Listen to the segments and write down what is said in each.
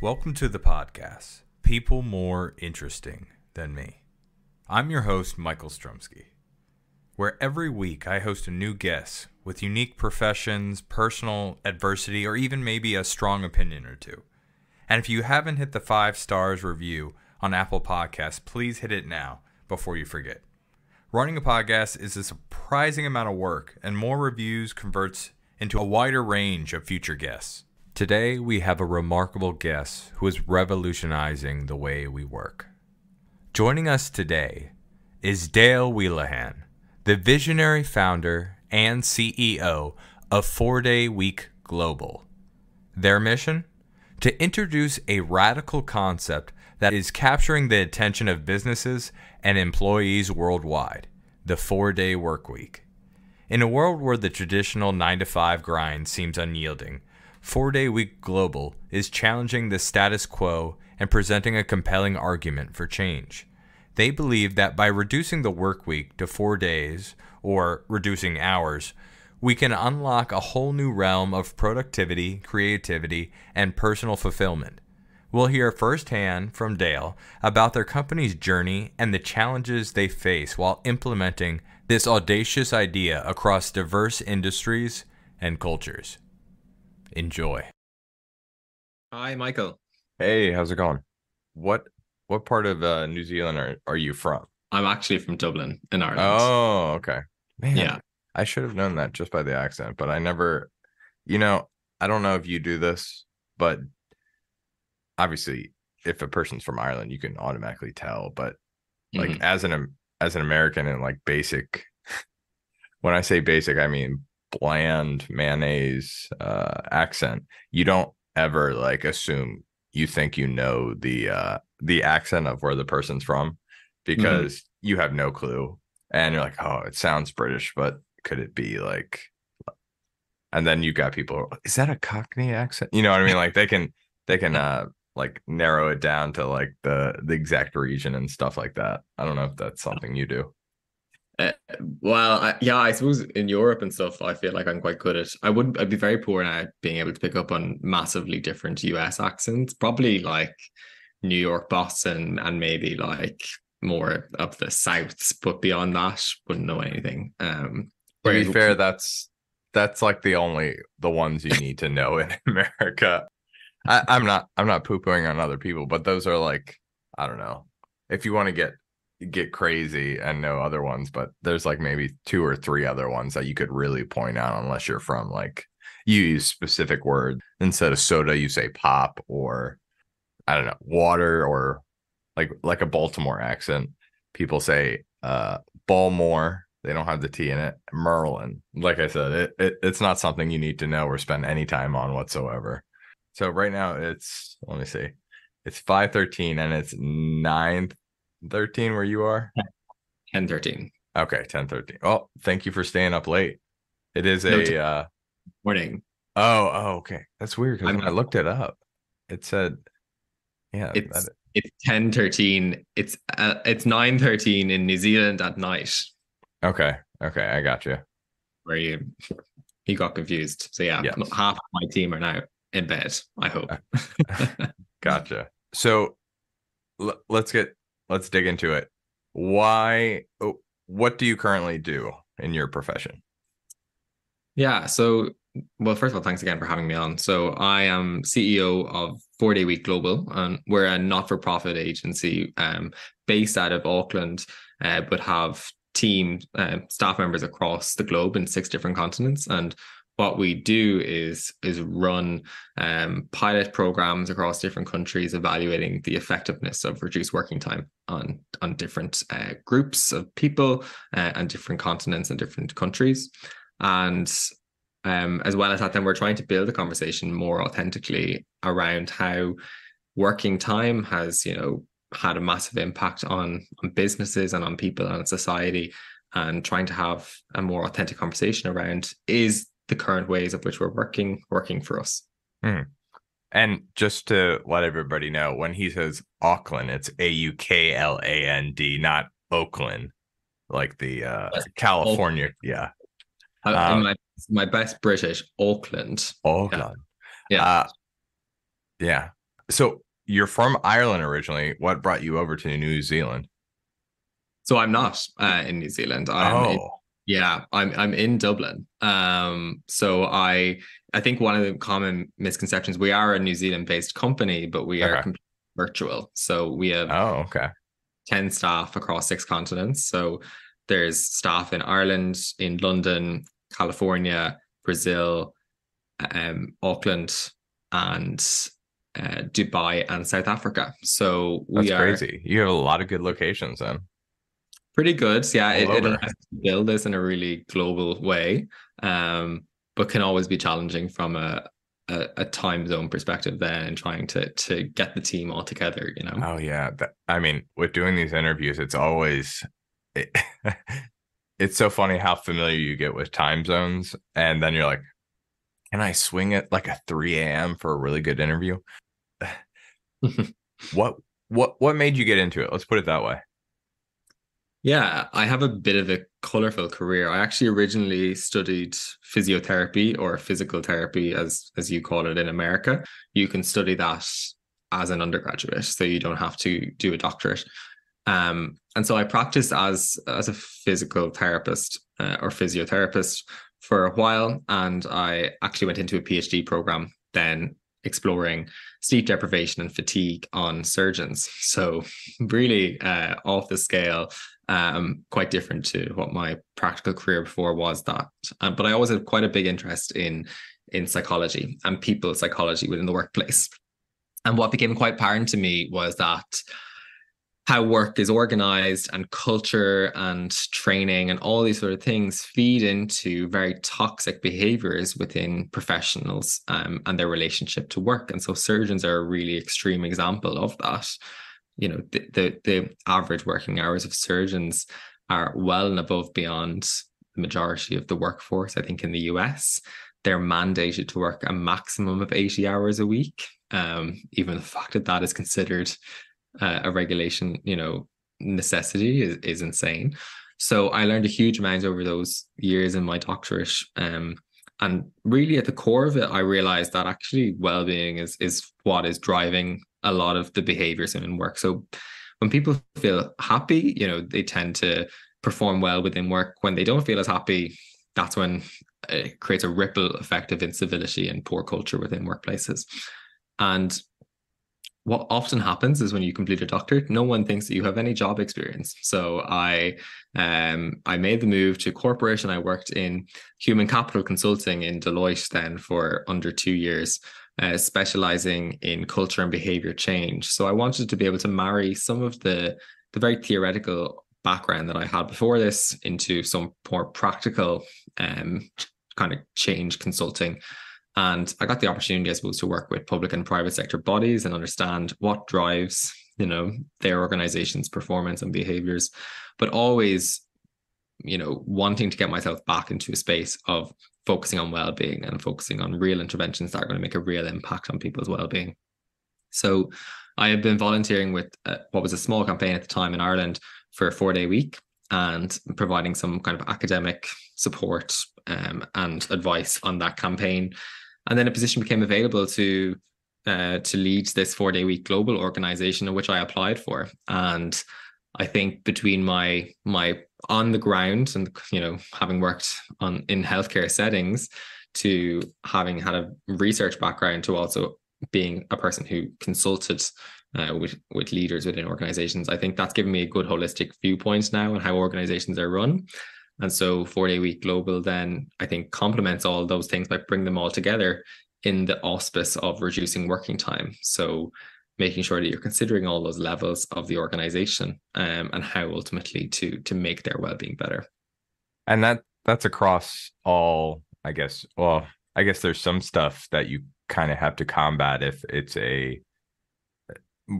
Welcome to the podcast, People More Interesting Than Me. I'm your host, Michael Strumsky, where every week I host a new guest with unique professions, personal adversity, or even maybe a strong opinion or two. And if you haven't hit the 5 stars review on Apple Podcasts, please hit it now before you forget. Running a podcast is a surprising amount of work, and more reviews converts into a wider range of future guests. Today, we have a remarkable guest who is revolutionizing the way we work. Joining us today is Dale Whelehan, the visionary founder and CEO of 4-Day Week Global. Their mission? To introduce a radical concept that is capturing the attention of businesses and employees worldwide, the 4-Day Workweek. In a world where the traditional 9-to-5 grind seems unyielding, 4-Day Week Global is challenging the status quo and presenting a compelling argument for change. They believe that by reducing the work week to 4 days, or reducing hours, we can unlock a whole new realm of productivity, creativity, and personal fulfillment. We'll hear firsthand from Dale about their company's journey and the challenges they face while implementing this audacious idea across diverse industries and cultures. Enjoy. Hi, Michael. Hey, how's it going? What part of New Zealand are you from? I'm actually from Dublin in Ireland. Oh, okay. Man, Yeah. I should have known that just by the accent, but I never, I don't know if you do this, but obviously if a person's from Ireland, you can automatically tell, but like as an American and like basic, when I say basic, I mean bland mayonnaise accent, you don't ever like assume you think you know the accent of where the person's from because you have no clue and you're like, oh, it sounds British, but could it be like, and then you got people, is that a Cockney accent? You know what I mean? Like they can like narrow it down to like the exact region and stuff like that. I don't know if that's something you do. I suppose in Europe and stuff, I feel like I'm quite good at. I'd be very poor at being able to pick up on massively different US accents. Probably like New York, Boston, and maybe like more of the Souths. But beyond that, wouldn't know anything. To be fair, that's like the ones you need to know in America. I'm not poo-pooing on other people, but those are like, I don't know, if you want to get crazy and know other ones, but there's like maybe 2 or 3 other ones that you could really point out unless you're from like, you use specific word. Instead of soda, you say pop, or I don't know, water, or like a Baltimore accent. People say Balmore. They don't have the T in it. Merlin. Like I said, it's not something you need to know or spend any time on whatsoever. So right now it's 5:13 and it's 9:13 where you are. 10:13. Okay, 10:13. Oh, thank you for staying up late. It is morning. Oh, okay. That's weird because when I looked it up, it said, yeah, it's 10:13. It's 9:13 in New Zealand at night. Okay, I got you. Where you got confused. So yeah, yes. Half of my team are now in bed, I hope. Gotcha. So let's dig into it. What do you currently do in your profession? Yeah, so well, first of all, thanks again for having me on. So I am CEO of 4-Day Week Global, and we're a not-for-profit agency based out of Auckland, but have staff members across the globe in 6 different continents. And what we do is run pilot programs across different countries, evaluating the effectiveness of reduced working time on different groups of people and different continents and different countries. And as well as that, then we're trying to build a conversation more authentically around how working time has, had a massive impact on businesses and on people and on society, and trying to have a more authentic conversation around, is the current ways of which we're working for us. And just to let everybody know, when he says Auckland, it's AUKLAND, not Oakland, like the California. Auckland. Yeah. My best British, Auckland. Auckland. Yeah. Yeah. So you're from Ireland originally. What brought you over to New Zealand? So I'm not in New Zealand. Oh, I'm in Dublin. So I think one of the common misconceptions, we are a New Zealand-based company, but we are okay. completely virtual. So we have Oh, okay. 10 staff across 6 continents. So there's staff in Ireland, in London, California, Brazil, Auckland, and Dubai and South Africa. So That's we are crazy. You have a lot of good locations then, pretty good. Yeah, all it allows over. us to build this in a really global way, but can always be challenging from a time zone perspective then and trying to get the team all together, you know? Oh yeah. I mean, with doing these interviews, it's always it, it's so funny how familiar you get with time zones, and then you're like, can I swing it like a 3 a.m. for a really good interview? What what made you get into it? Let's put it that way. Yeah, I have a bit of a colorful career. I actually originally studied physiotherapy or physical therapy as you call it in America. You can study that as an undergraduate, so you don't have to do a doctorate. And so I practiced as a physical therapist or physiotherapist for a while, and I actually went into a PhD program then exploring sleep deprivation and fatigue on surgeons. So really off the scale, quite different to what my practical career before was that. But I always had quite a big interest in psychology and people psychology within the workplace. And what became quite apparent to me was that how work is organized and culture and training and all these sort of things feed into very toxic behaviors within professionals and their relationship to work. And so surgeons are a really extreme example of that. You know, the average working hours of surgeons are well and above beyond the majority of the workforce. I think in the US, they're mandated to work a maximum of 80 hours a week. Even the fact that that is considered a regulation, you know, necessity is insane. So I learned a huge amount over those years in my doctorate. And really at the core of it, I realized that actually well-being is what is driving a lot of the behaviors in work. So when people feel happy, you know, they tend to perform well within work. When they don't feel as happy, that's when it creates a ripple effect of incivility and poor culture within workplaces. And what often happens is when you complete a doctorate, no one thinks that you have any job experience. So I made the move to corporate and I worked in human capital consulting in Deloitte then for under 2 years, specializing in culture and behavior change. So I wanted to be able to marry some of the very theoretical background that I had before this into some more practical kind of change consulting. And I got the opportunity, I suppose, to work with public and private sector bodies and understand what drives, you know, their organization's performance and behaviors, but always, you know, wanting to get myself back into a space of focusing on well-being and focusing on real interventions that are going to make a real impact on people's well-being. So I have been volunteering with what was a small campaign at the time in Ireland for a 4-day week and providing some kind of academic support and advice on that campaign. And then a position became available to lead this 4-day week global organization, in which I applied for. And I think between my on the ground and, you know, having worked in healthcare settings to having had a research background to also being a person who consulted with leaders within organizations, I think that's given me a good holistic viewpoint now on how organizations are run. And so 4-day week global then I think complements all those things by bringing them all together in the auspice of reducing working time. So making sure that you're considering all those levels of the organization and how ultimately to make their well-being better. And that's across all, I guess. Well, I guess there's some stuff that you kind of have to combat if it's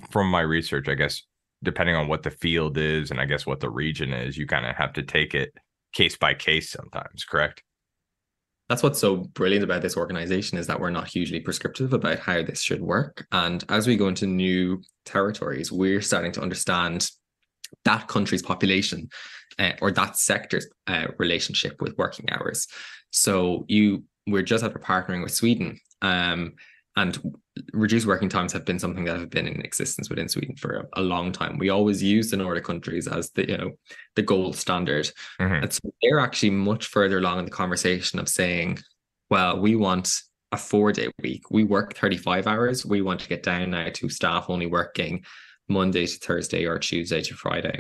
from my research, I guess, depending on what the field is and I guess what the region is, you kind of have to take it case by case sometimes, correct? That's what's so brilliant about this organization is that we're not hugely prescriptive about how this should work. And as we go into new territories, we're starting to understand that country's population or that sector's relationship with working hours. So we're just after partnering with Sweden. And reduced working times have been something that have been in existence within Sweden for a long time. We always use the Nordic countries as the gold standard. Mm-hmm. And so they're actually much further along in the conversation of saying, well, we want a 4-day week. We work 35 hours. We want to get down now to staff only working Monday to Thursday or Tuesday to Friday.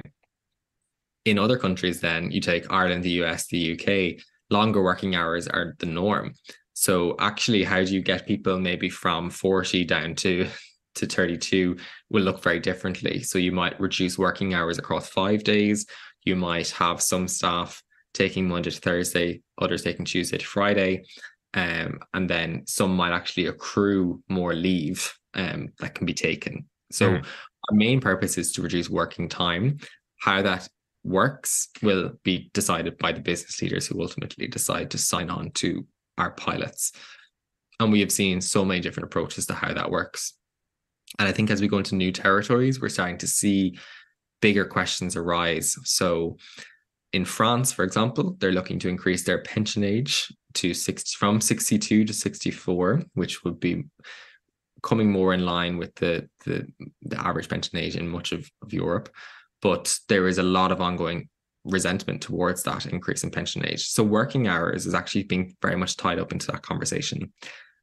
In other countries, then you take Ireland, the US, the UK, longer working hours are the norm. So actually, how do you get people maybe from 40 down to 32 will look very differently. So you might reduce working hours across 5 days. You might have some staff taking Monday to Thursday, others taking Tuesday to Friday. And then some might actually accrue more leave that can be taken. So our main purpose is to reduce working time. How that works will be decided by the business leaders who ultimately decide to sign on to our pilots. And we have seen so many different approaches to how that works. And I think as we go into new territories, we're starting to see bigger questions arise. So in France, for example, they're looking to increase their pension age to from 62 to 64, which would be coming more in line with the average pension age in much of Europe. But there is a lot of ongoing resentment towards that increase in pension age. So working hours is actually being very much tied up into that conversation.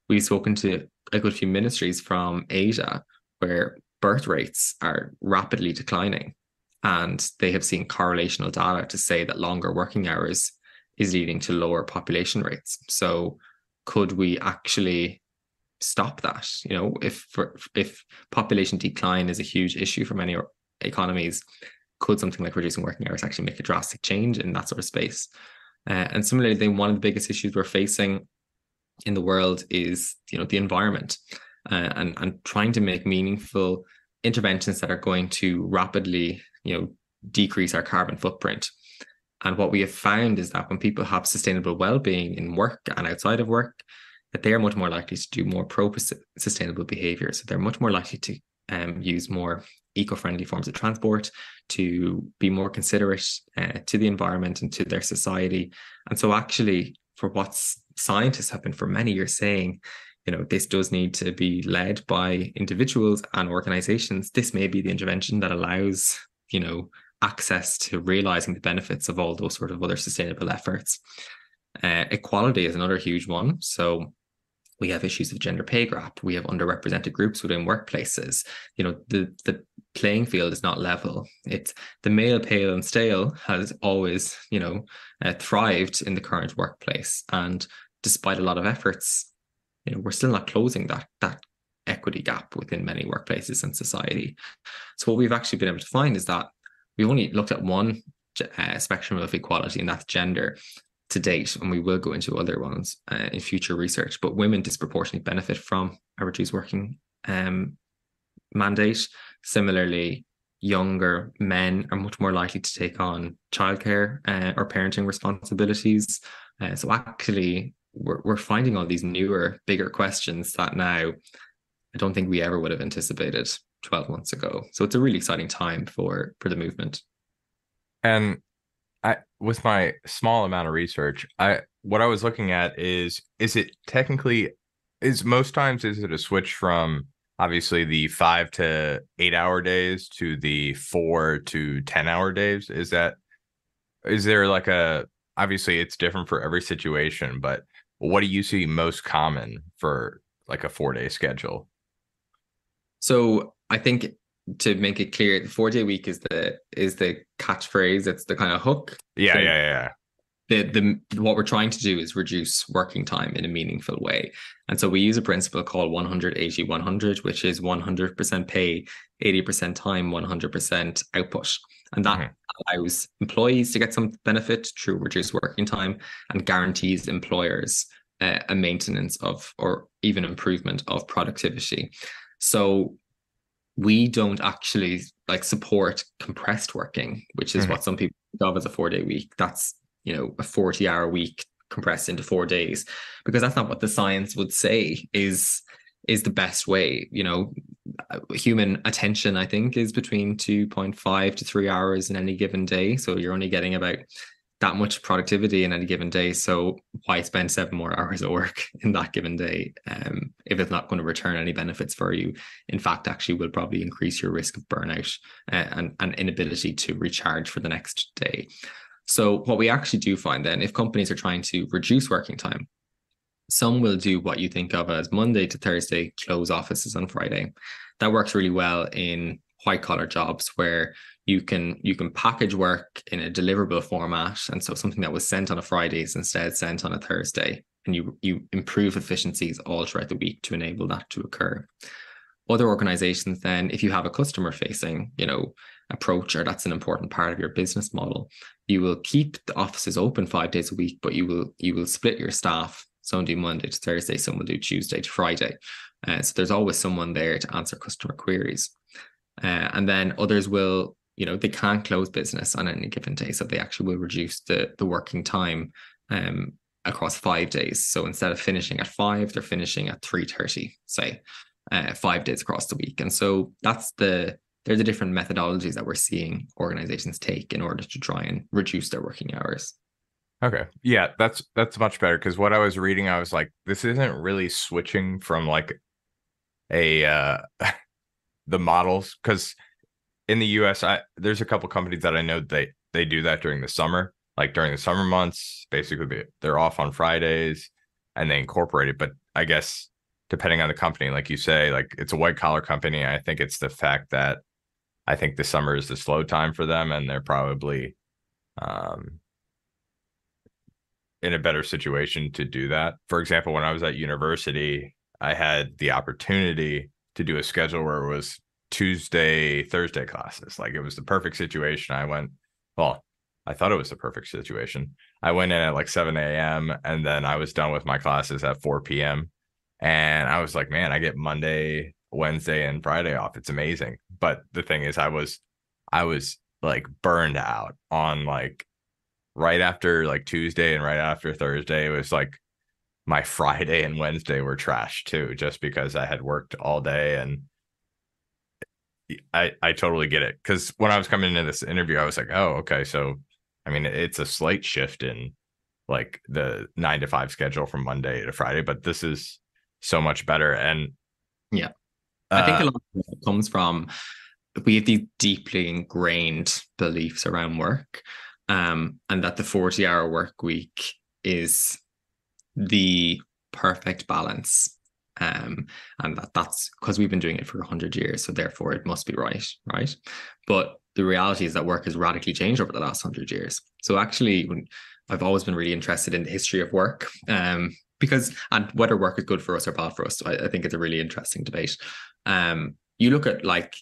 We've spoken to a good few ministries from Asia where birth rates are rapidly declining, and they have seen correlational data to say that longer working hours is leading to lower population rates. So could we actually stop that? If population decline is a huge issue for many economies, could something like reducing working hours actually make a drastic change in that sort of space? And similarly, I think one of the biggest issues we're facing in the world is the environment, and trying to make meaningful interventions that are going to rapidly decrease our carbon footprint. And what we have found is that when people have sustainable well-being in work and outside of work, that they are much more likely to do more pro-sustainable behavior. So they're much more likely to use more eco-friendly forms of transport, to be more considerate to the environment and to their society. And so actually, for what scientists have been for many years saying, this does need to be led by individuals and organizations. This may be the intervention that allows, access to realizing the benefits of all those sort of other sustainable efforts. Equality is another huge one. So we have issues of gender pay gap. We have underrepresented groups within workplaces. The playing field is not level. It's the male, pale, and stale has always, thrived in the current workplace. And despite a lot of efforts, we're still not closing that equity gap within many workplaces and society. So what we've actually been able to find is that we've only looked at one spectrum of equality, and that's gender, to date, and we will go into other ones in future research. But women disproportionately benefit from a reduced working mandate. Similarly, younger men are much more likely to take on childcare or parenting responsibilities. So actually, we're finding all these newer, bigger questions that now I don't think we ever would have anticipated 12 months ago. So it's a really exciting time for the movement. And with my small amount of research, what I was looking at is it technically, most times is it a switch from obviously the 5 to 8 hour days to the 4 to 10 hour days? Is there like obviously it's different for every situation, but what do you see most common for like a 4-day schedule? So I think, to make it clear, the 4-day week is the catchphrase. It's the kind of hook. Yeah. What we're trying to do is reduce working time in a meaningful way. And so we use a principle called 100-80-100, which is 100% pay, 80% time, 100% output. And that allows employees to get some benefit through reduced working time, and guarantees employers a maintenance of, or even improvement of, productivity. So we don't actually support compressed working, which is what some people think of as a 4-day week. That's, a 40-hour week compressed into 4 days, because that's not what the science would say is the best way. Human attention, I think, is between 2.5 to 3 hours in any given day. So you're only getting about that much productivity in any given day. So why spend 7 more hours at work in that given day if it's not going to return any benefits for you? In fact, actually will probably increase your risk of burnout and inability to recharge for the next day. So what we actually do find then, if companies are trying to reduce working time, some will do what you think of as Monday to Thursday, close offices on Friday. That works really well in white collar jobs where you can package work in a deliverable format. And so something that was sent on a Friday is instead sent on a Thursday. And you improve efficiencies all throughout the week to enable that to occur. Other organizations then, if you have a customer facing, approach, or that's an important part of your business model, you will keep the offices open 5 days a week, but you will split your staff. Some do Monday to Thursday, some will do Tuesday to Friday. So there's always someone there to answer customer queries. And then others will, they can't close business on any given day. So they actually will reduce the working time across 5 days. So instead of finishing at 5, they're finishing at 3:30, say, 5 days across the week. And so they're the different methodologies that we're seeing organizations take in order to try and reduce their working hours. Okay. Yeah, that's much better, because what I was reading, I was like, this isn't really switching from like a the models, because in the US, there's a couple companies that I know they do that during the summer, like during the summer months, basically they're off on Fridays and they incorporate it. But I guess depending on the company, like you say, like it's a white collar company, I think it's the fact that I think the summer is the slow time for them, and they're probably in a better situation to do that. For example, when I was at university, I had the opportunity to do a schedule where it was Tuesday, Thursday classes. Like, it was the perfect situation. I thought it was the perfect situation. I went in at like 7 a.m. and then I was done with my classes at 4 p.m. And I was like, man, I get Monday, Wednesday, and Friday off. It's amazing. But the thing is, I was like burned out on like right after like Tuesday and right after Thursday. It was like my Friday and Wednesday were trash too, just because I had worked all day. And I totally get it, because when I was coming into this interview, I was like, oh, okay, so I mean, it's a slight shift in like the 9 to 5 schedule from Monday to Friday, but this is so much better. And yeah, I think a lot of it comes from, we have these deeply ingrained beliefs around work, and that the 40-hour work week is the perfect balance. And that's because we've been doing it for 100 years, so therefore it must be right. But the reality is that work has radically changed over the last 100 years. So actually, I've always been really interested in the history of work, because, and whether work is good for us or bad for us, I think it's a really interesting debate. You look at like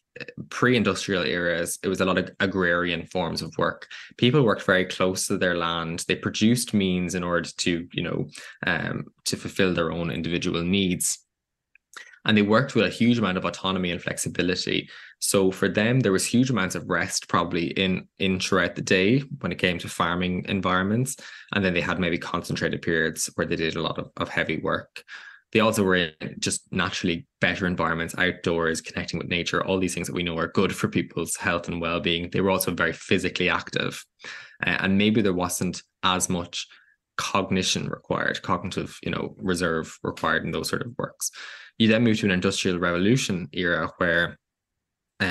pre-industrial eras, it was a lot of agrarian forms of work. People worked very close to their land. They produced means in order to, to fulfill their own individual needs. And they worked with a huge amount of autonomy and flexibility. So for them, there was huge amounts of rest probably in throughout the day when it came to farming environments. And then they had maybe concentrated periods where they did a lot of heavy work. They also were in just naturally better environments, outdoors, connecting with nature, all these things that we know are good for people's health and well-being. They were also very physically active. And maybe there wasn't as much cognition required, cognitive, reserve required in those sort of works. You then move to an industrial revolution era where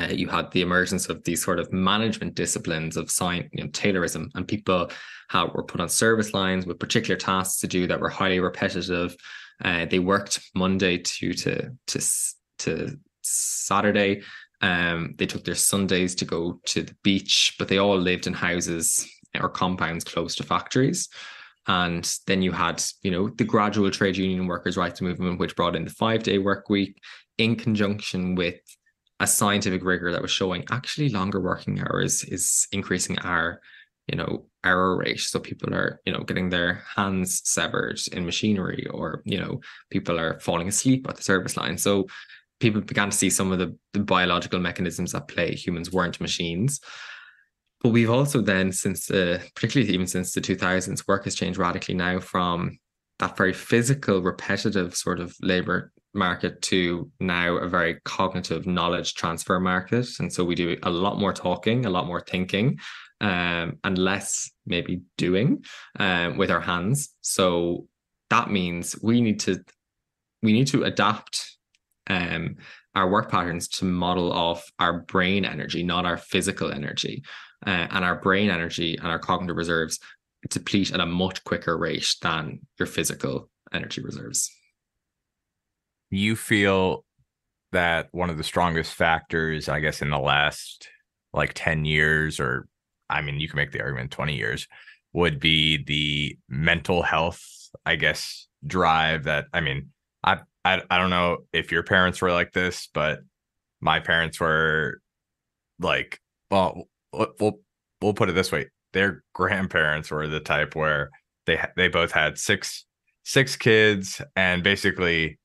you had the emergence of these sort of management disciplines of science, Taylorism, and people were put on service lines with particular tasks to do that were highly repetitive. They worked Monday to Saturday. They took their Sundays to go to the beach, but they all lived in houses or compounds close to factories. And then you had, the gradual trade union workers' rights movement, which brought in the 5-day work week in conjunction with a scientific rigor that was showing actually longer working hours is increasing our error rate. So people are, getting their hands severed in machinery, or, people are falling asleep at the service line. So people began to see some of the biological mechanisms at play. Humans weren't machines. But we've also then, particularly even since the 2000s, work has changed radically now from that very physical, repetitive sort of labor market to now a very cognitive knowledge transfer market. And so we do a lot more talking, a lot more thinking. and less maybe doing with our hands. So that means we need to adapt um, our work patterns to model off our brain energy, not our physical energy. And our brain energy and our cognitive reserves deplete at a much quicker rate than your physical energy reserves. You feel that one of the strongest factors, I guess, in the last like 10 years, or I mean, you can make the argument 20 years, would be the mental health, I guess, drive that, I mean, I don't know if your parents were like this, but my parents were like, well, we'll put it this way. Their grandparents were the type where they both had six kids, and basically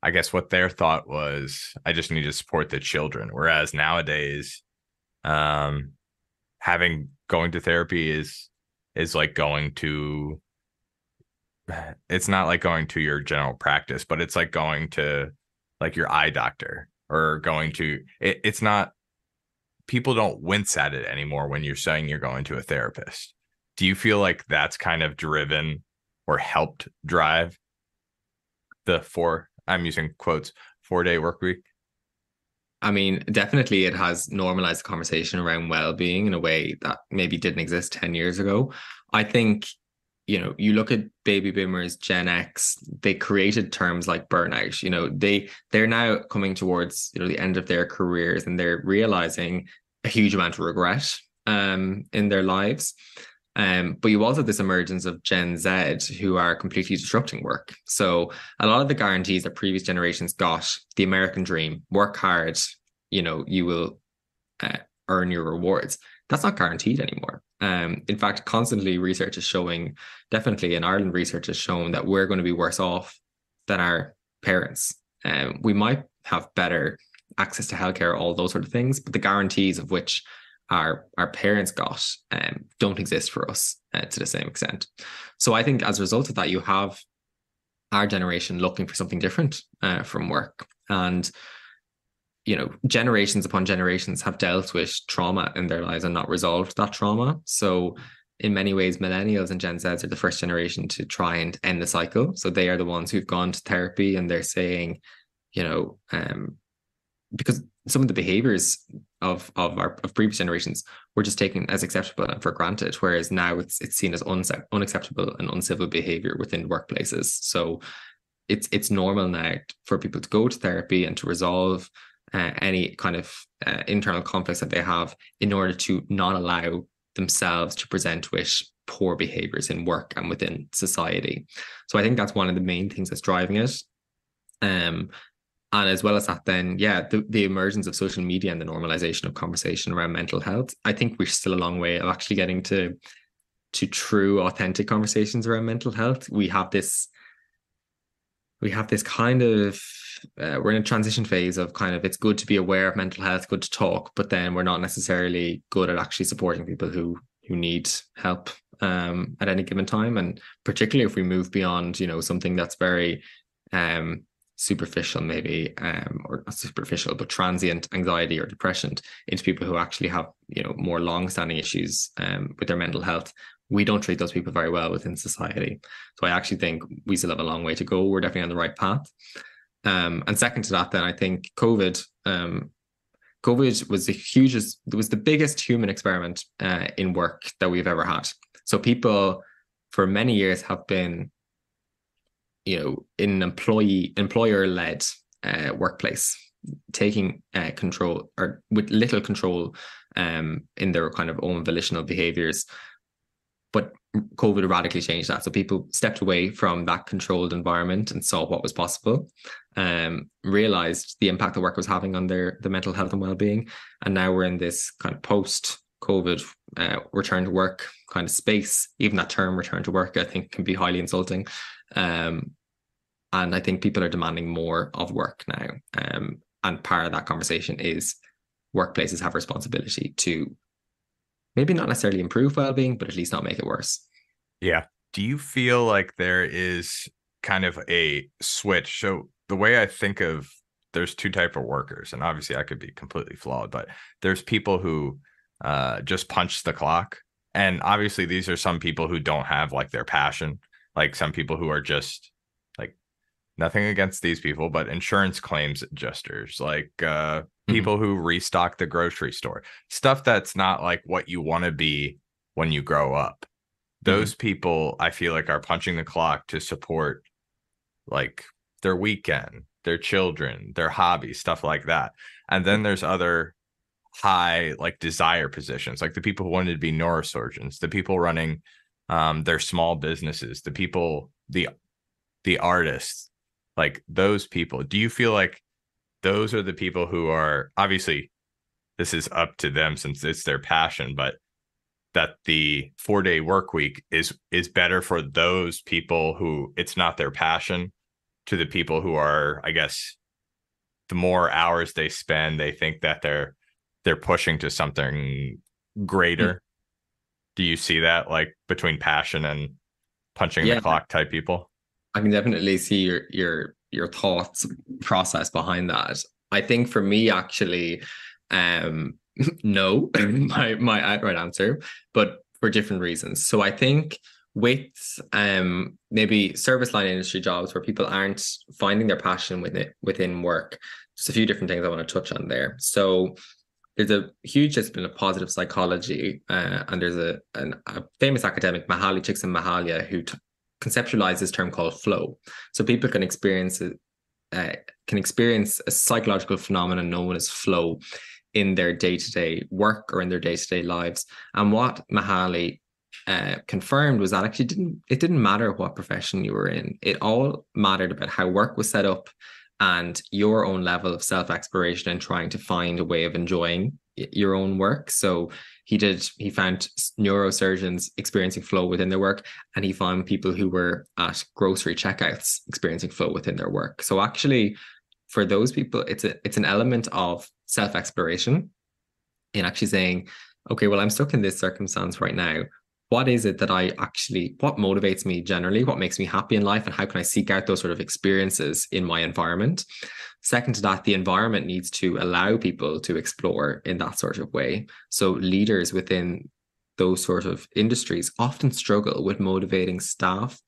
I guess what their thought was, I just need to support the children. Whereas nowadays, um, having going to therapy is like going to, it's not like going to your general practice, but it's like going to like your eye doctor, or going to it's not, people don't wince at it anymore when you're saying you're going to a therapist. Do you feel like that's kind of driven or helped drive the I'm using quotes, 4-day work week? I mean, definitely it has normalized the conversation around well-being in a way that maybe didn't exist 10 years ago. I think, you look at baby boomers, Gen X, they created terms like burnout. They're now coming towards, the end of their careers, and they're realizing a huge amount of regret in their lives. But you also have this emergence of Gen Z who are completely disrupting work. So a lot of the guarantees that previous generations got, the American dream, work hard, you will earn your rewards. That's not guaranteed anymore. In fact, constantly research is showing, definitely in Ireland, research has shown that we're going to be worse off than our parents. We might have better access to healthcare, all those sort of things, but the guarantees of which our parents got don't exist for us to the same extent. So I think as a result of that, you have our generation looking for something different from work. And, generations upon generations have dealt with trauma in their lives and not resolved that trauma. So in many ways, millennials and Gen Zs are the first generation to try and end the cycle. So they are the ones who've gone to therapy, and they're saying, because some of the behaviors of previous generations were just taken as acceptable and for granted, whereas now it's seen as unacceptable and uncivil behavior within workplaces. So it's normal now for people to go to therapy and to resolve any kind of internal conflicts that they have, in order to not allow themselves to present with poor behaviors in work and within society. So I think that's one of the main things that's driving it. And as well as that, then, the emergence of social media and the normalization of conversation around mental health. I think we're still a long way of actually getting to true, authentic conversations around mental health. We have this kind of we're in a transition phase of kind of, it's good to be aware of mental health, good to talk, but then we're not necessarily good at actually supporting people who need help at any given time. And particularly if we move beyond, something that's very superficial, maybe, or not superficial, but transient anxiety or depression, into people who actually have, more long-standing issues with their mental health. We don't treat those people very well within society. So I actually think we still have a long way to go. We're definitely on the right path. And second to that, then, I think COVID was the biggest human experiment in work that we've ever had. So people for many years have been, in an employer-led workplace, taking control, or with little control in their kind of own volitional behaviors. But COVID radically changed that. So people stepped away from that controlled environment and saw what was possible, realized the impact that work was having on the mental health and well-being. And now we're in this kind of post-COVID return to work kind of space. Even that term, return to work, I think can be highly insulting. And I think people are demanding more of work now. And part of that conversation is workplaces have a responsibility to maybe not necessarily improve well-being, but at least not make it worse. Yeah. Do you feel like there is kind of a switch? So the way I think of, there's two type of workers, and obviously I could be completely flawed, but there's people who just punch the clock. And obviously, these are some people who don't have like their passion, like some people who are just like nothing against these people, but insurance claims adjusters, like Mhm. people who restock the grocery store, stuff that's not like what you want to be when you grow up. Mhm. Those people, I feel like, are punching the clock to support like their weekend, their children, their hobbies, stuff like that. And then there's other high like desire positions, like the people who wanted to be neurosurgeons, the people running their small businesses, the people, the artists, like those people. Do you feel like those are the people who are obviously this is up to them since it's their passion, but that the 4-day work week is better for those people who it's not their passion to the people who are, I guess, the more hours they spend, they think that they're pushing to something Mhm. greater. Do you see that like between passion and punching the Yeah, clock type people? I can definitely see your thoughts process behind that. I think for me, actually, no, my outright answer, but for different reasons. So I think with maybe service line industry jobs where people aren't finding their passion within work, there's a few different things I want to touch on there. So there's a huge discipline of positive psychology, and there's a famous academic, Mihaly Csikszentmihalyi, who conceptualized this term called flow. So people can experience a psychological phenomenon known as flow in their day-to-day work or in their day-to-day lives. And what Mihaly confirmed was that actually didn't matter what profession you were in. It all mattered about how work was set up and your own level of self-exploration and trying to find a way of enjoying your own work. So he found neurosurgeons experiencing flow within their work, and he found people who were at grocery checkouts experiencing flow within their work. So actually, for those people, it's an element of self-exploration in actually saying, okay, well, I'm stuck in this circumstance right now. What is it that what motivates me generally? What makes me happy in life? And how can I seek out those sort of experiences in my environment? Second to that, the environment needs to allow people to explore in that sort of way. So leaders within those sort of industries often struggle with motivating staff.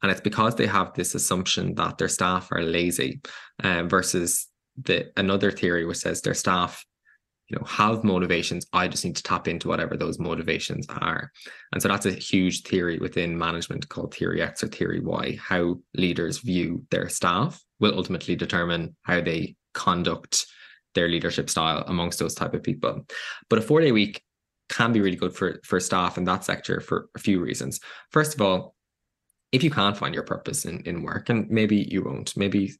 And it's because they have this assumption that their staff are lazy, versus another theory which says their staff have motivations. I just need to tap into whatever those motivations are. And so that's a huge theory within management called theory X or theory Y. How leaders view their staff will ultimately determine how they conduct their leadership style amongst those type of people. But a 4-day week can be really good for staff in that sector for a few reasons. First of all, if you can't find your purpose in work, and maybe you won't, maybe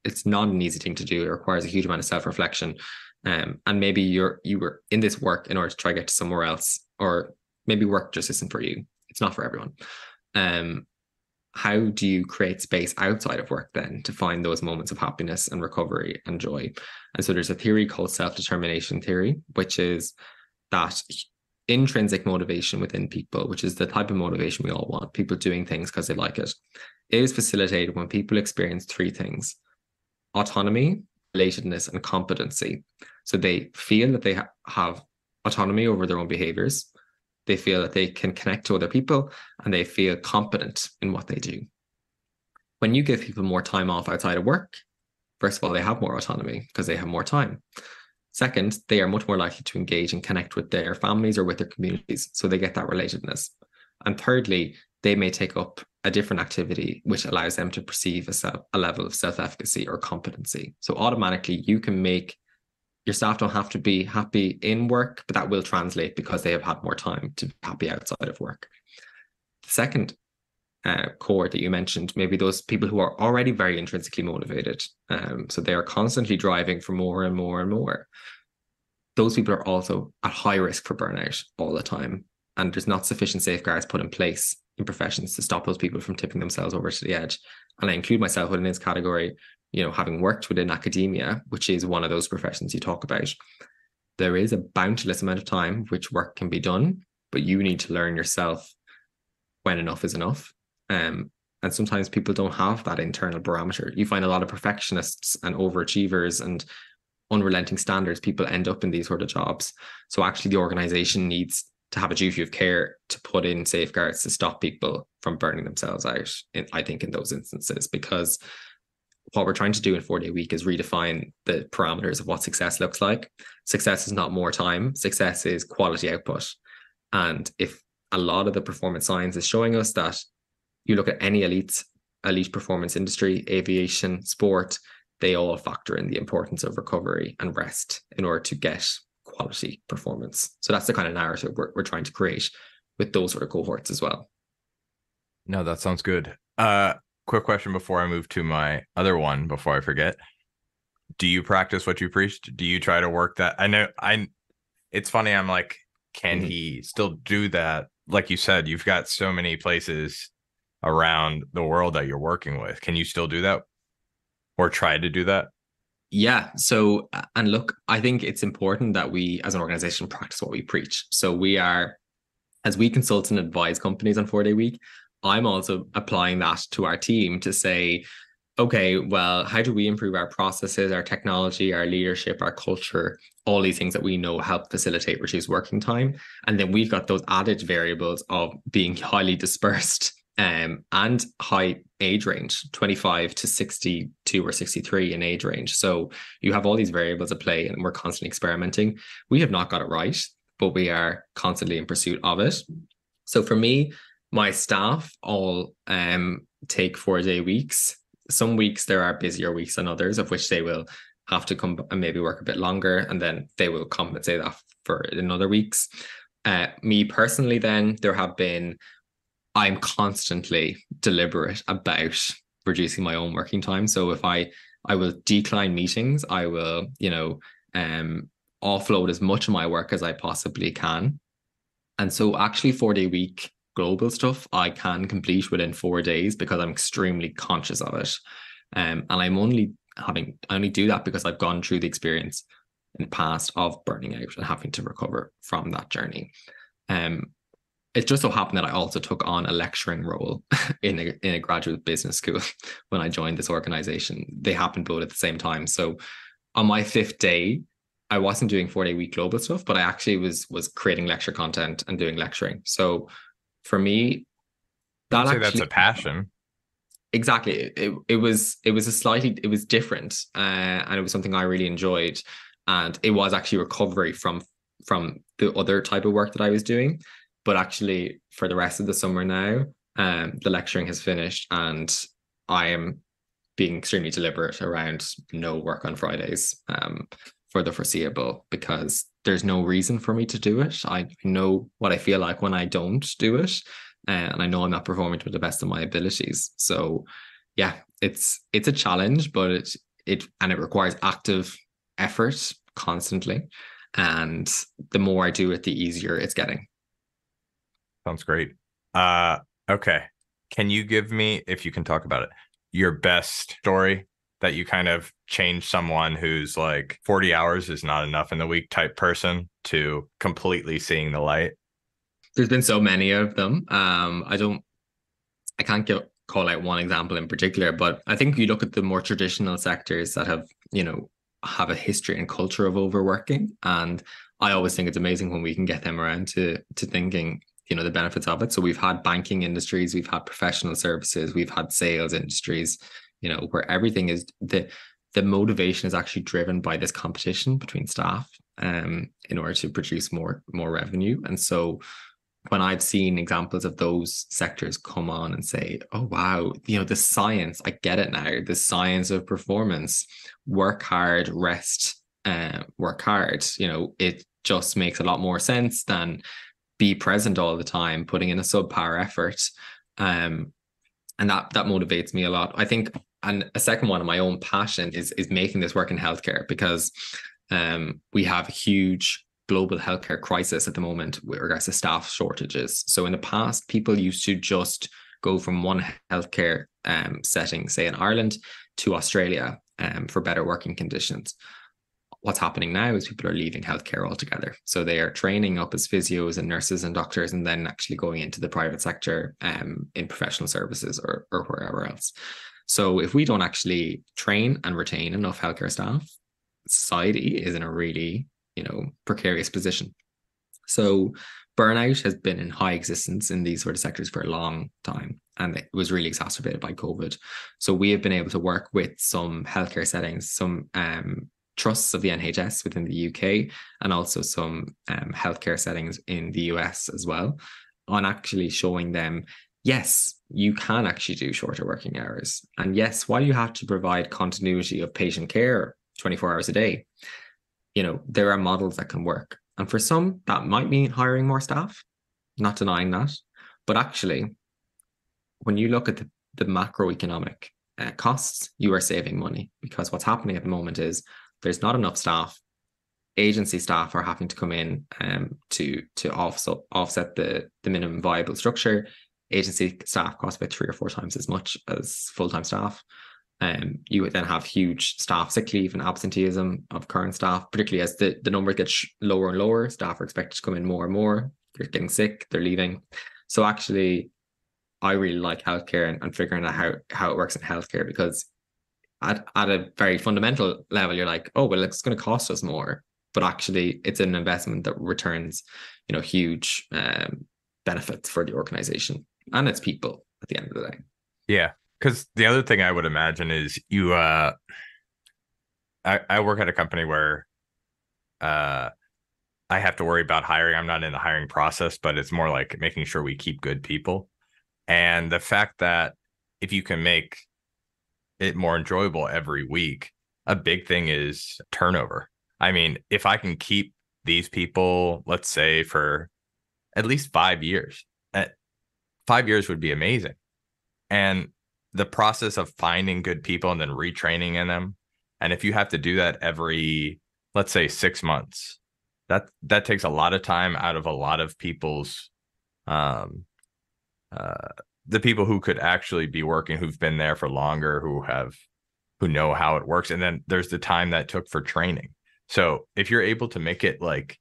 it's not an easy thing to do. It requires a huge amount of self-reflection. And maybe you were in this work in order to try to get to somewhere else, or maybe work just isn't for you. It's not for everyone. Um, how do you create space outside of work then to find those moments of happiness and recovery and joy? And so there's a theory called self-determination theory, which is that intrinsic motivation within people, which is the type of motivation we all want, people doing things because they like it, is facilitated when people experience three things: autonomy, relatedness, and competency. So they feel that they have autonomy over their own behaviors. They feel that they can connect to other people, and they feel competent in what they do. When you give people more time off outside of work, first of all, they have more autonomy because they have more time. Second, they are much more likely to engage and connect with their families or with their communities. So they get that relatedness. And thirdly, they may take up a different activity, which allows them to perceive a level of self-efficacy or competency. So automatically you can make your staff don't have to be happy in work, but that will translate because they have had more time to be happy outside of work. The second core that you mentioned, maybe those people who are already very intrinsically motivated. So they are constantly driving for more and more and more. Those people are also at high risk for burnout all the time. And there's not sufficient safeguards put in place in professions to stop those people from tipping themselves over to the edge. And I include myself within this category, having worked within academia, which is one of those professions you talk about. There is a boundless amount of time which work can be done, but you need to learn yourself when enough is enough. And sometimes people don't have that internal barometer. You find a lot of perfectionists and overachievers and unrelenting standards, people end up in these sort of jobs. So actually the organization needs to have a duty of care to put in safeguards to stop people from burning themselves out, I think, in those instances, because what we're trying to do in 4-day week is redefine the parameters of what success looks like. Success is not more time. Success is quality output. And if a lot of the performance science is showing us that, you look at any elite performance industry, aviation, sport, they all factor in the importance of recovery and rest in order to get quality performance. So that's the kind of narrative we're trying to create with those sort of cohorts as well. No, that sounds good. Quick question before I move to my other one, before I forget. Do you practice what you preached? Do you try to work that? It's funny. I'm like, can he still do that? Like you said, you've got so many places around the world that you're working with. Can you still do that or try to do that? Yeah. So, and look, I think it's important that we as an organization practice what we preach. So as we consult and advise companies on 4-day week, I'm also applying that to our team to say, okay, well, how do we improve our processes, our technology, our leadership, our culture, all these things that we know help facilitate reduced working time? And then we've got those added variables of being highly dispersed and high age range, 25 to 62 or 63 in age range. So you have all these variables at play and we're constantly experimenting. We have not got it right, but we are constantly in pursuit of it. So for me, my staff all take 4-day weeks. Some weeks there are busier weeks than others, of which they will have to come and maybe work a bit longer, and then they will compensate that for in other weeks. Me personally, then I'm constantly deliberate about reducing my own working time. So if I will decline meetings, I will, offload as much of my work as I possibly can. And so actually 4-day week global stuff I can complete within 4 days because I'm extremely conscious of it. And I only do that because I've gone through the experience in the past of burning out and having to recover from that journey. It just so happened that I also took on a lecturing role in a graduate business school when I joined this organization. They happened both at the same time. So on my 5th day, I wasn't doing 4-day week global stuff, but I actually was creating lecture content and doing lecturing. So for me, that's a passion. Exactly. It was different, and it was something I really enjoyed, and it was actually recovery from the other type of work that I was doing. But actually, for the rest of the summer now, the lecturing has finished, and I am being extremely deliberate around no work on Fridays for the foreseeable, because there's no reason for me to do it. I know what I feel like when I don't do it, and I know I'm not performing to the best of my abilities. So yeah, it's a challenge, but it requires active effort constantly. And the more I do it, the easier it's getting. Sounds great. Okay. Can you give me, if you can talk about it, your best story that you kind of changed someone who's like 40 hours is not enough in the week type person to completely seeing the light? There's been so many of them. I can't call out one example in particular, but I think you look at the more traditional sectors that have a history and culture of overworking, and I always think it's amazing when we can get them around to thinking the benefits of it. So we've had banking industries, we've had professional services, we've had sales industries, where everything is the motivation is actually driven by this competition between staff in order to produce more revenue. And so when I've seen examples of those sectors come on and say, oh, wow, the science, I get it now, the science of performance, work hard, rest, work hard, it just makes a lot more sense than be present all the time, putting in a subpar effort. And that motivates me a lot. I think, and a second one of my own passion is making this work in healthcare, because we have a huge global healthcare crisis at the moment with regards to staff shortages. So in the past, people used to just go from one healthcare setting, say in Ireland, to Australia for better working conditions. What's happening now is people are leaving healthcare altogether. So they are training up as physios and nurses and doctors, and then actually going into the private sector in professional services or wherever else. So if we don't actually train and retain enough healthcare staff, society is in a really, precarious position. So burnout has been in high existence in these sort of sectors for a long time, and it was really exacerbated by COVID. So we have been able to work with some healthcare settings, some trusts of the NHS within the UK, and also some healthcare settings in the US as well, on actually showing them, yes, you can actually do shorter working hours. And yes, while you have to provide continuity of patient care 24 hours a day, there are models that can work. And for some, that might mean hiring more staff, not denying that. But actually, when you look at the macroeconomic costs, you are saving money, because what's happening at the moment is there's not enough staff. Agency staff are having to come in to offset the minimum viable structure. Agency staff cost about 3 or 4 times as much as full-time staff. You would then have huge staff sick leave and absenteeism of current staff, particularly as the number gets lower and lower. Staff are expected to come in more and more. They're getting sick, they're leaving. So actually, I really like healthcare and figuring out how it works in healthcare, because at a very fundamental level, you're like, oh, well, it's going to cost us more. But actually, it's an investment that returns, huge benefits for the organization and its people at the end of the day. Yeah. Because the other thing I would imagine is I work at a company where I have to worry about hiring. I'm not in the hiring process, but it's more like making sure we keep good people. And the fact that if you can make it more enjoyable every week, a big thing is turnover. I mean, if I can keep these people, let's say for at least 5 years, 5 years would be amazing. And the process of finding good people and then retraining in them. And if you have to do that every, let's say 6 months, that takes a lot of time out of a lot of people's, the people who could actually be working, who've been there for longer, who know how it works. And then there's the time that took for training. So if you're able to make it like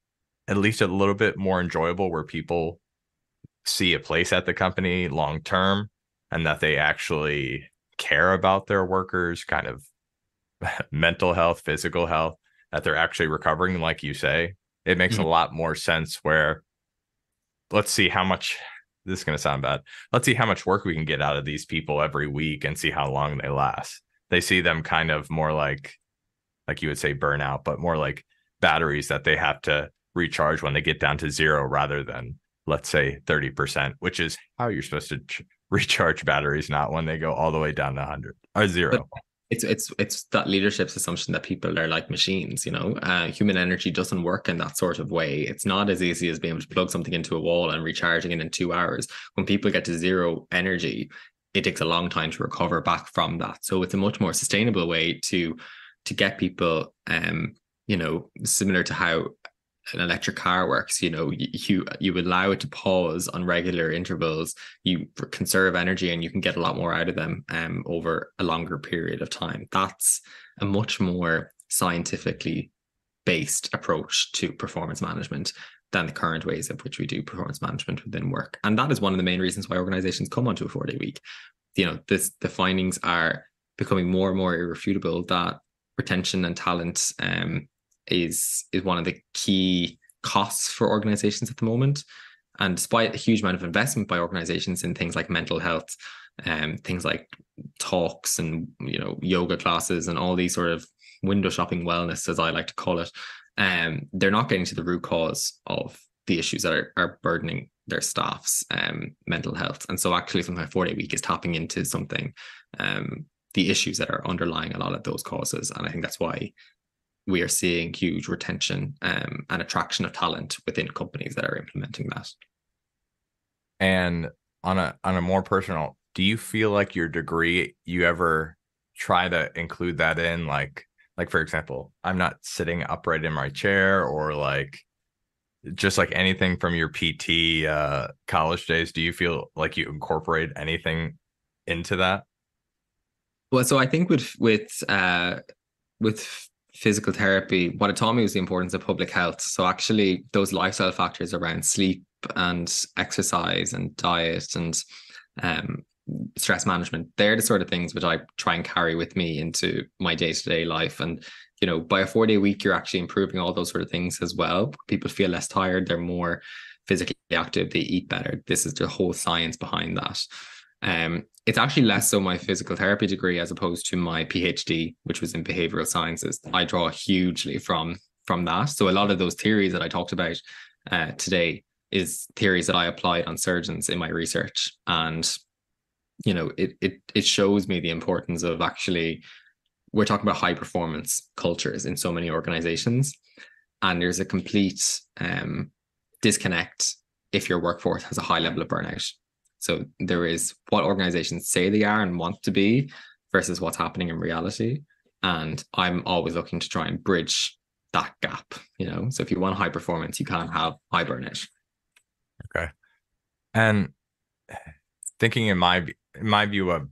at least a little bit more enjoyable, where people see a place at the company long term, and that they actually care about their workers' kind of mental health, physical health, that they're actually recovering, like you say, it makes a lot more sense. Where let's see how much, this is going to sound bad, let's see how much work we can get out of these people every week and see how long they last. They see them kind of more like you would say burnout, but more like batteries that they have to recharge when they get down to 0, rather than, let's say, 30%, which is how you're supposed to recharge batteries, not when they go all the way down to 100 or 0. But it's that leadership's assumption that people are like machines. Human energy doesn't work in that sort of way. It's not as easy as being able to plug something into a wall and recharging it in 2 hours. When people get to 0 energy, it takes a long time to recover back from that. So it's a much more sustainable way to get people, similar to how an electric car works. You allow it to pause on regular intervals, you conserve energy, and you can get a lot more out of them over a longer period of time. That's a much more scientifically based approach to performance management than the current ways of which we do performance management within work. And that is one of the main reasons why organizations come onto a 4-day week. The findings are becoming more and more irrefutable that retention and talent is one of the key costs for organizations at the moment. And despite a huge amount of investment by organizations in things like mental health, things like talks and yoga classes and all these sort of window shopping wellness, as I like to call it, they're not getting to the root cause of the issues that are burdening their staff's mental health. And so actually something like 4-day week is tapping into something, the issues that are underlying a lot of those causes. And I think that's why we are seeing huge retention and attraction of talent within companies that are implementing that. And on a more personal, do you feel like your degree, you ever try to include that in, like for example, I'm not sitting upright in my chair, or like just like anything from your PT college days? Do you feel like you incorporate anything into that? Well, so I think with physical therapy, what it taught me was the importance of public health. So actually those lifestyle factors around sleep and exercise and diet and stress management, they're the sort of things which I try and carry with me into my day-to-day life. And by a 4-day week, you're actually improving all those sort of things as well. People feel less tired. They're more physically active. They eat better. This is the whole science behind that. It's actually less so my physical therapy degree as opposed to my PhD, which was in behavioral sciences. I draw hugely from that. So a lot of those theories that I talked about today is theories that I applied on surgeons in my research. And, it shows me the importance of actually, we're talking about high performance cultures in so many organizations. And there's a complete disconnect if your workforce has a high level of burnout. So there is what organizations say they are and want to be versus what's happening in reality. And I'm always looking to try and bridge that gap, So if you want high performance, you can't have high burnout. Okay. And thinking in my view of,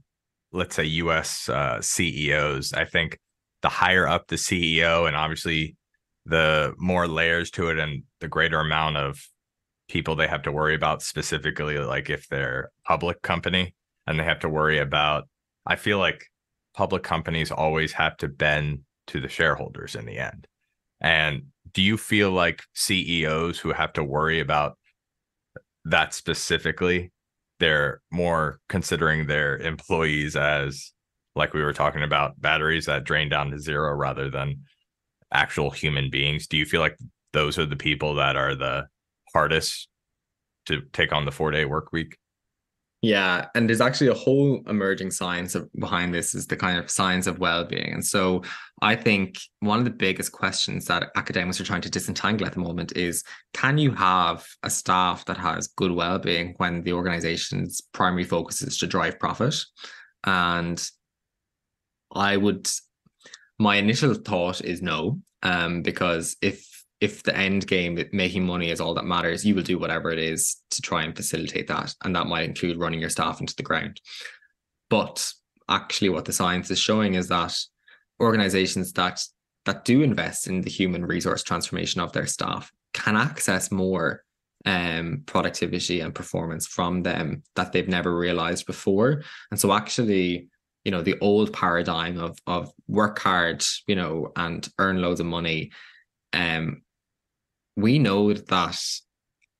let's say, US CEOs, I think the higher up the CEO, and obviously the more layers to it and the greater amount of people they have to worry about, specifically like if they're a public company and they have to worry about, I feel like public companies always have to bend to the shareholders in the end. And do you feel like CEOs who have to worry about that specifically, they're more considering their employees as, like we were talking about, batteries that drain down to zero rather than actual human beings? Do you feel like those are the people that are the hardest to take on the 4-day work week? Yeah, and there's actually a whole emerging science behind this, is the kind of science of well-being. And so I think one of the biggest questions that academics are trying to disentangle at the moment is, can you have a staff that has good well-being when the organization's primary focus is to drive profit? And my initial thought is no, because if the end game, making money, is all that matters, you will do whatever it is to try and facilitate that. And that might include running your staff into the ground. But actually what the science is showing is that organizations that do invest in the human resource transformation of their staff can access more productivity and performance from them that they've never realized before. And so actually, the old paradigm of work hard, and earn loads of money, we know that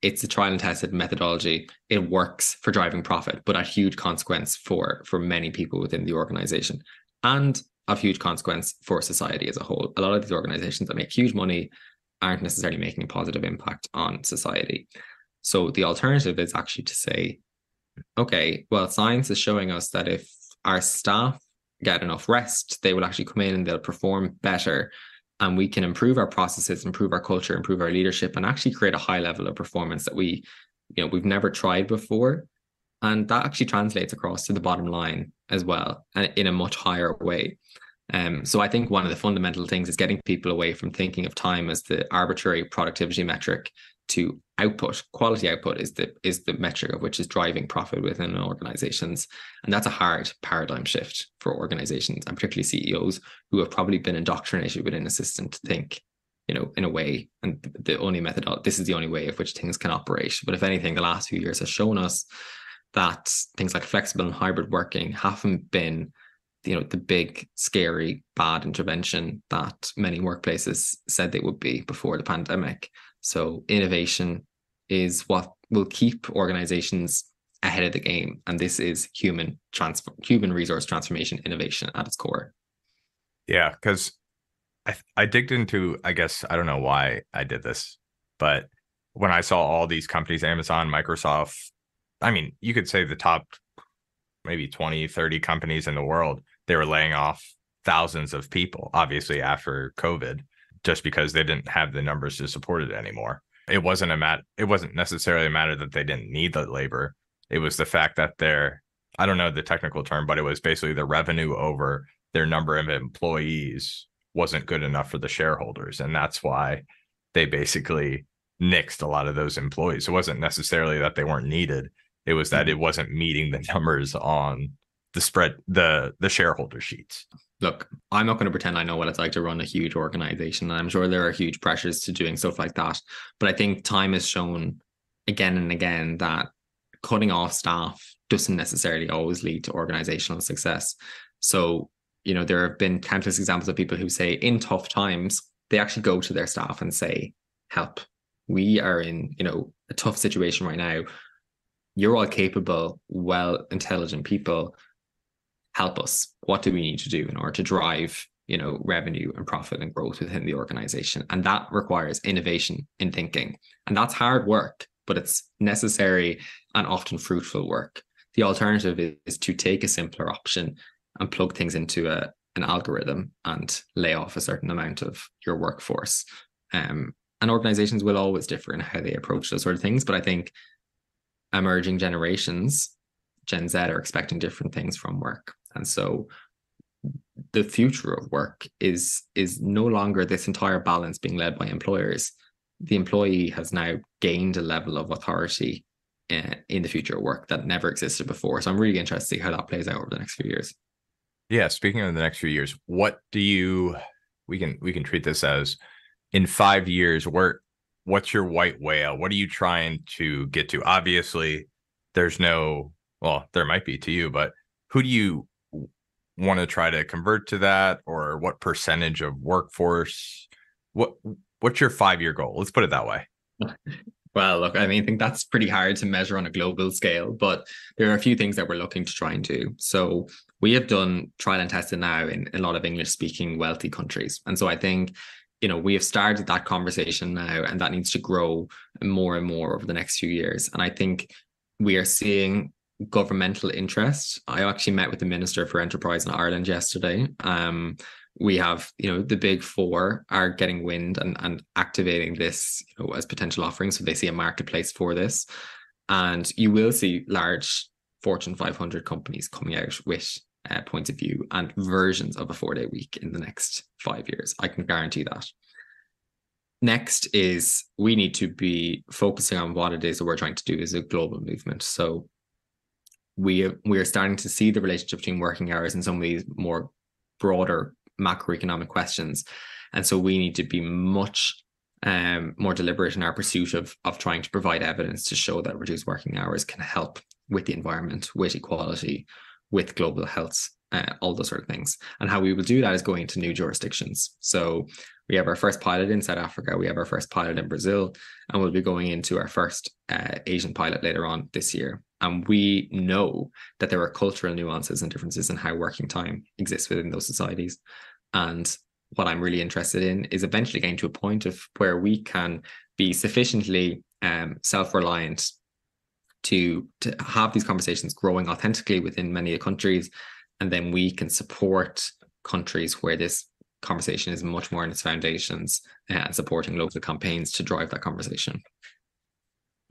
it's a trial and tested methodology. It works for driving profit, but at huge consequence for many people within the organization, and of huge consequence for society as a whole. A lot of these organizations that make huge money aren't necessarily making a positive impact on society. So the alternative is actually to say, okay, well, science is showing us that if our staff get enough rest, they will actually come in and they'll perform better. And we can improve our processes, improve our culture, improve our leadership, and actually create a high level of performance that we've never tried before. And that actually translates across to the bottom line as well, and in a much higher way. So I think one of the fundamental things is getting people away from thinking of time as the arbitrary productivity metric to output. Quality output is the metric of which is driving profit within organizations. And that's a hard paradigm shift for organizations, and particularly CEOs who have probably been indoctrinated within a system to think, in a way, and this is the only way of which things can operate. But if anything, the last few years has shown us that things like flexible and hybrid working haven't been, the big, scary, bad intervention that many workplaces said they would be before the pandemic. So innovation is what will keep organizations ahead of the game. And this is human resource transformation innovation at its core. Yeah, because I digged into, I guess, I don't know why I did this, but when I saw all these companies, Amazon, Microsoft, I mean, you could say the top maybe 20, 30 companies in the world, they were laying off thousands of people, obviously after COVID, just because they didn't have the numbers to support it anymore. It wasn't necessarily a matter that they didn't need the labor. It was the fact that I don't know the technical term, but it was basically the revenue over their number of employees wasn't good enough for the shareholders. And that's why they basically nixed a lot of those employees. It wasn't necessarily that they weren't needed. It was that it wasn't meeting the numbers on the shareholder sheets. Look, I'm not going to pretend I know what it's like to run a huge organization. I'm sure there are huge pressures to doing stuff like that. But I think time has shown again and again that cutting off staff doesn't necessarily always lead to organizational success. So, there have been countless examples of people who say in tough times, they actually go to their staff and say, help, we are in, a tough situation right now. You're all capable, well, intelligent people. Help us. What do we need to do in order to drive, revenue and profit and growth within the organization? And that requires innovation in thinking. And that's hard work, but it's necessary and often fruitful work. The alternative is to take a simpler option and plug things into an algorithm and lay off a certain amount of your workforce. And organizations will always differ in how they approach those sort of things. But I think emerging generations, Gen Z, are expecting different things from work. And so the future of work is no longer this entire balance being led by employers. The employee has now gained a level of authority in the future of work that never existed before. So I'm really interested to see how that plays out over the next few years. Yeah, speaking of the next few years, what do we can treat this as in 5 years, what's your white whale? What are you trying to get to? Obviously, there might be to you, but who do you want to try to convert to that, or what percentage of workforce? What's your 5-year goal? Let's put it that way. Well, look, I think that's pretty hard to measure on a global scale, but there are a few things that we're looking to try and do. So we have done trial and tested now in a lot of English-speaking wealthy countries. And so I think, we have started that conversation now, and that needs to grow more and more over the next few years. And I think we are seeing governmental interest. I actually met with the Minister for Enterprise in Ireland yesterday. We have, the big four are getting wind and activating this, as potential offerings. So they see a marketplace for this. And you will see large Fortune 500 companies coming out with points of view and versions of a 4-day week in the next 5 years. I can guarantee that. Next is we need to be focusing on what it is that we're trying to do as a global movement. So we are starting to see the relationship between working hours and some of these more broader macroeconomic questions. And so we need to be much more deliberate in our pursuit of trying to provide evidence to show that reduced working hours can help with the environment, with equality, with global health, all those sort of things. And how we will do that is going into new jurisdictions. So we have our first pilot in South Africa, we have our first pilot in Brazil, and we'll be going into our first Asian pilot later on this year. And we know that there are cultural nuances and differences in how working time exists within those societies. And what I'm really interested in is eventually getting to a point of where we can be sufficiently self-reliant to have these conversations growing authentically within many countries. And then we can support countries where this conversation is much more in its foundations and supporting local campaigns to drive that conversation.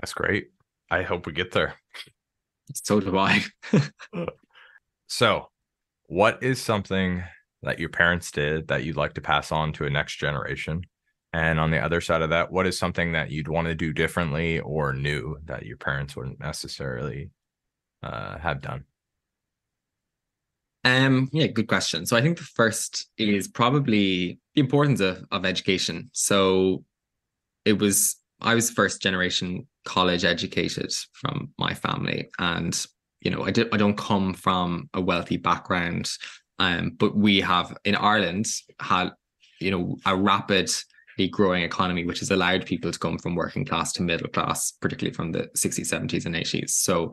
That's great. I hope we get there. So do I. So what is something that your parents did that you'd like to pass on to a next generation? And on the other side of that, what is something that you'd want to do differently or new that your parents wouldn't necessarily have done? Yeah, good question. So I think the first is probably the importance of education. So I was first generation college educated from my family, and I don't come from a wealthy background, but we have in Ireland had a rapidly growing economy, which has allowed people to come from working class to middle class, particularly from the 60s, 70s, and 80s. So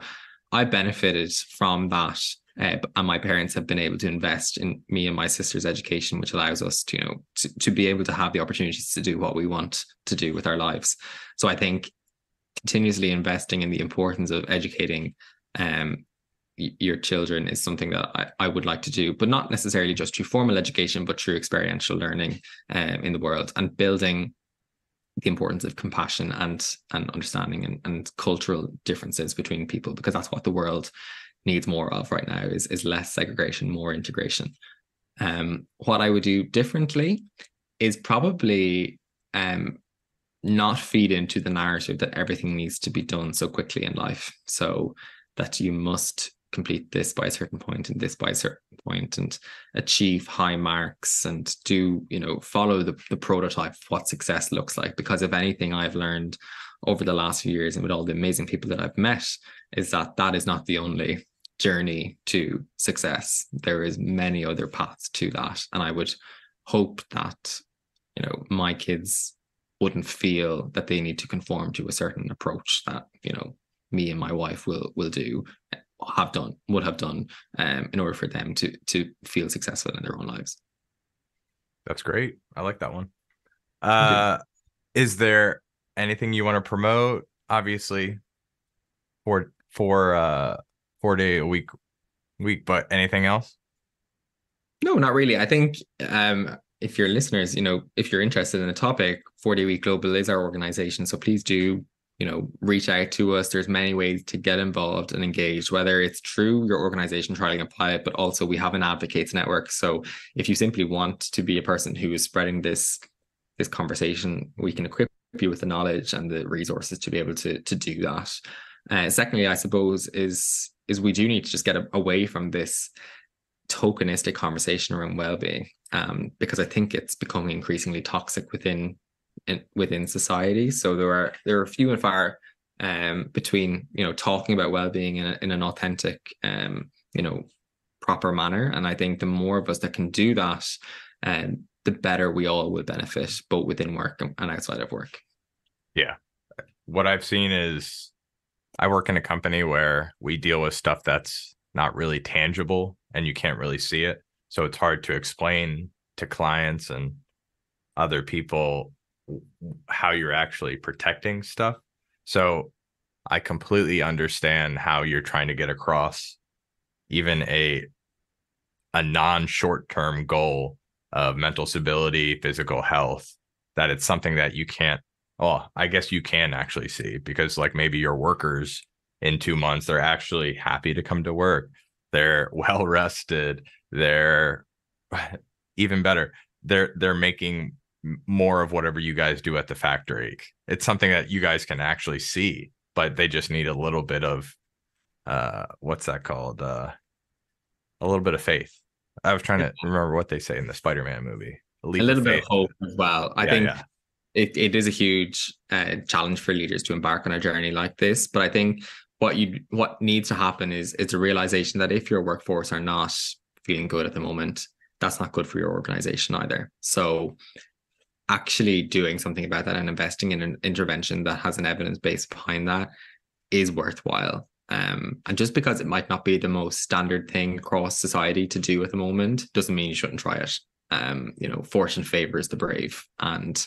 I benefited from that. And my parents have been able to invest in me and my sister's education, which allows us to be able to have the opportunities to do what we want to do with our lives. So I think continuously investing in the importance of educating your children is something that I would like to do, but not necessarily just through formal education, but through experiential learning in the world, and building the importance of compassion and understanding and cultural differences between people, because that's what the world needs more of right now is less segregation, more integration. What I would do differently is probably not feed into the narrative that everything needs to be done so quickly in life. So that you must complete this by a certain point and this by a certain point and achieve high marks and do, follow the prototype of what success looks like. Because if anything I've learned over the last few years and with all the amazing people that I've met is that is not the only journey to success. There is many other paths to that. And I would hope that, my kids wouldn't feel that they need to conform to a certain approach that, me and my wife would have done in order for them to feel successful in their own lives. That's great. I like that one. Is there anything you want to promote? Obviously, for 4-day a week, but anything else? No, not really. I think if your listeners, if you're interested in the topic, 4-day week global is our organization. So please do, reach out to us. There's many ways to get involved and engaged, whether it's through your organization trying to apply it, but also we have an advocates network. So if you simply want to be a person who is spreading this conversation, we can equip you with the knowledge and the resources to be able to do that. Secondly, I suppose is we do need to just get away from this tokenistic conversation around well-being, because I think it's becoming increasingly toxic within society. So there are few and far between talking about well-being in an authentic proper manner. And I think the more of us that can do that, the better we all will benefit, both within work and outside of work. Yeah. What I've seen is I work in a company where we deal with stuff that's not really tangible and you can't really see it. So it's hard to explain to clients and other people how you're actually protecting stuff. So I completely understand how you're trying to get across even a non-short-term goal of mental stability, physical health, that it's something that you can't, I guess you can actually see, because like maybe your workers in 2 months, they're actually happy to come to work. They're well rested. They're even better. They're making more of whatever you guys do at the factory. It's something that you guys can actually see, but they just need a little bit of what's that called? A little bit of faith. I was trying to remember what they say in the Spider-Man movie. A little bit of hope as well. I think it is a huge challenge for leaders to embark on a journey like this. But I think what needs to happen is a realization that if your workforce are not feeling good at the moment, that's not good for your organization either. So actually doing something about that and investing in an intervention that has an evidence base behind that is worthwhile. And just because it might not be the most standard thing across society to do at the moment doesn't mean you shouldn't try it. Fortune favors the brave. And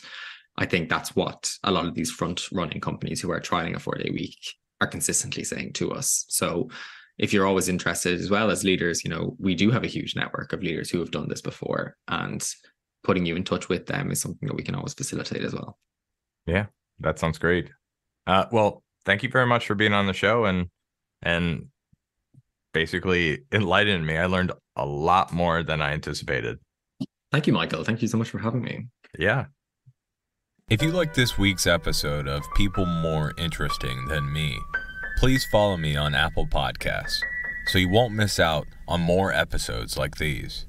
I think that's what a lot of these front running companies who are trialing a 4-day week are consistently saying to us. So if you're always interested, as well as leaders, we do have a huge network of leaders who have done this before, and putting you in touch with them is something that we can always facilitate as well. Yeah, that sounds great. Well, thank you very much for being on the show and basically enlightened me. I learned a lot more than I anticipated. Thank you, Michael. Thank you so much for having me. Yeah. If you like this week's episode of People More Interesting Than Me, please follow me on Apple Podcasts so you won't miss out on more episodes like these.